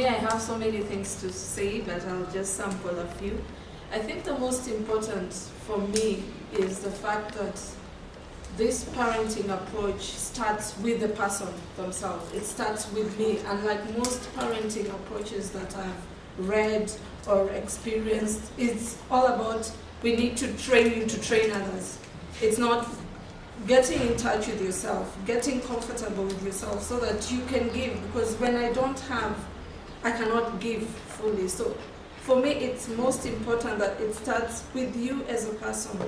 me, I have so many things to say, but I'll just sample a few. I think the most important for me is the fact that this parenting approach starts with the person themselves. It starts with me, unlike most parenting approaches that I've read or experienced. It's all about, we need to train you to train others. It's not getting in touch with yourself, getting comfortable with yourself so that you can give, because when I don't have, I cannot give fully. So for me, it's most important that it starts with you as a person.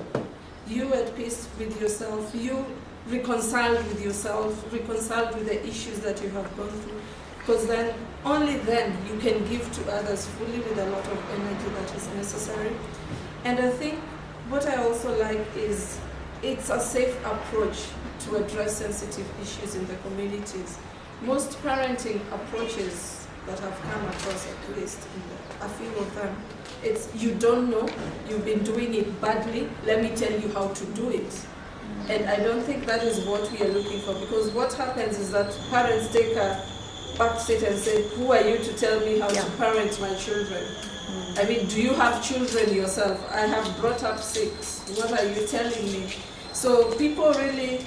You at peace with yourself, you reconciled with yourself, reconciled with the issues that you have gone through, because then, only then, you can give to others fully with a lot of energy that is necessary. And I think what I also like is it's a safe approach to address sensitive issues in the communities. Most parenting approaches that have come across, at least a few of them, it's you don't know, you've been doing it badly, let me tell you how to do it. And I don't think that is what we are looking for, because what happens is that parents take a back seat and say, who are you to tell me how to parent my children? I mean, do you have children yourself? I have brought up 6. What are you telling me? So people really,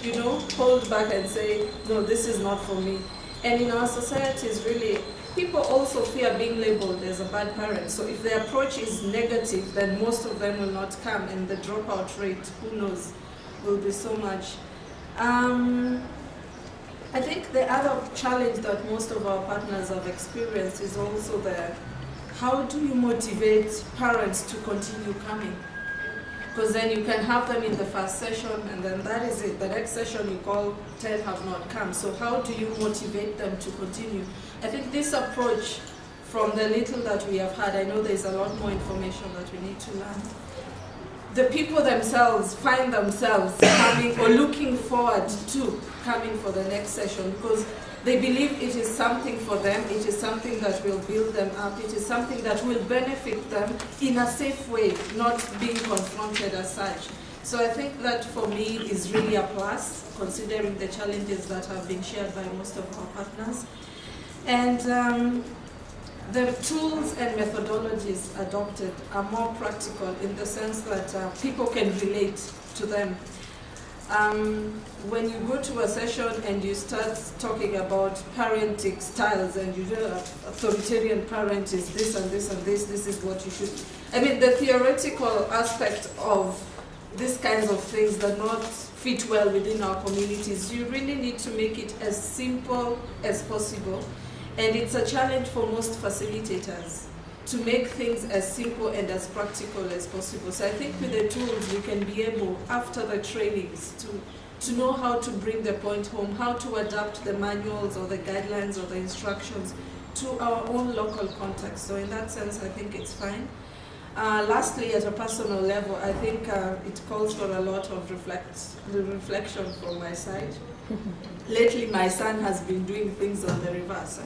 hold back and say, no, this is not for me. And in our societies, really, people also fear being labeled as a bad parent. So if the approach is negative, then most of them will not come, and the dropout rate, who knows, will be so much. I think the other challenge that most of our partners have experienced is also how do you motivate parents to continue coming? Because then you can have them in the first session, and then that is it. The next session you call, 10 have not come. So how do you motivate them to continue? I think this approach, from the little that we have had, I know there's a lot more information that we need to learn. The people themselves find themselves coming or looking forward to coming for the next session, because they believe it is something for them, it is something that will build them up, it is something that will benefit them in a safe way, not being confronted as such. So I think that for me is really a plus, considering the challenges that have been shared by most of our partners. And the tools and methodologies adopted are more practical in the sense that people can relate to them. When you go to a session and you start talking about parenting styles, and you know authoritarian parent is this and this and this is what you should. I mean, the theoretical aspect of these kinds of things that not fit well within our communities, you really need to make it as simple as possible. And it's a challenge for most facilitators to make things as simple and as practical as possible. So I think with the tools, we can be able, after the trainings, to know how to bring the point home, how to adapt the manuals or the guidelines or the instructions to our own local context. So in that sense, I think it's fine. Lastly, at a personal level, I think it calls for a lot of reflection from my side. Lately, my son has been doing things on the reverse.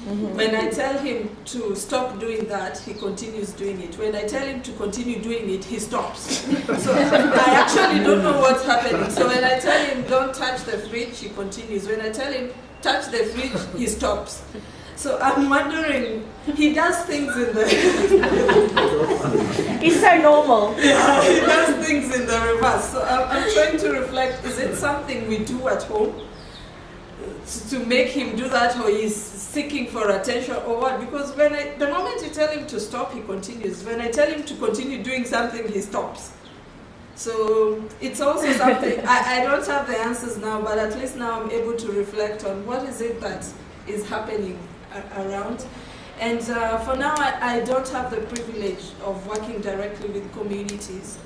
When I tell him to stop doing that, he continues doing it. When I tell him to continue doing it, he stops. So I actually don't know what's happening. So when I tell him don't touch the fridge, he continues. When I tell him touch the fridge, he stops. So I'm wondering, he does things in the... It's so normal. Yeah, he does things in the reverse. So I'm trying to reflect, is it something we do at home to make him do that, or he's seeking for attention, or what? Because the moment you tell him to stop, he continues. When I tell him to continue doing something, he stops. So it's also something, I don't have the answers now, but at least now I'm able to reflect on what is it that is happening around. And for now, I don't have the privilege of working directly with communities,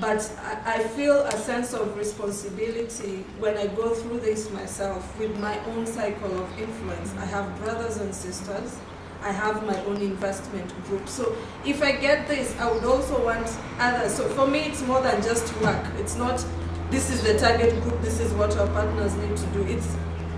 but I feel a sense of responsibility when I go through this myself with my own cycle of influence. I have brothers and sisters. I have my own investment group. So if I get this, I would also want others. So for me, it's more than just work. It's not, this is the target group, this is what our partners need to do. It's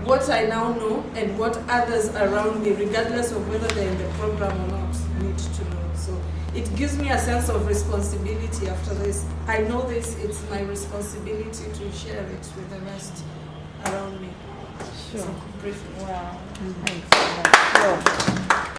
what I now know and what others around me, regardless of whether they're in the program or not, need to know. So it gives me a sense of responsibility after this. I know this, it's my responsibility to share it with the rest around me. Sure. So briefly. Wow. Thanks. Sure.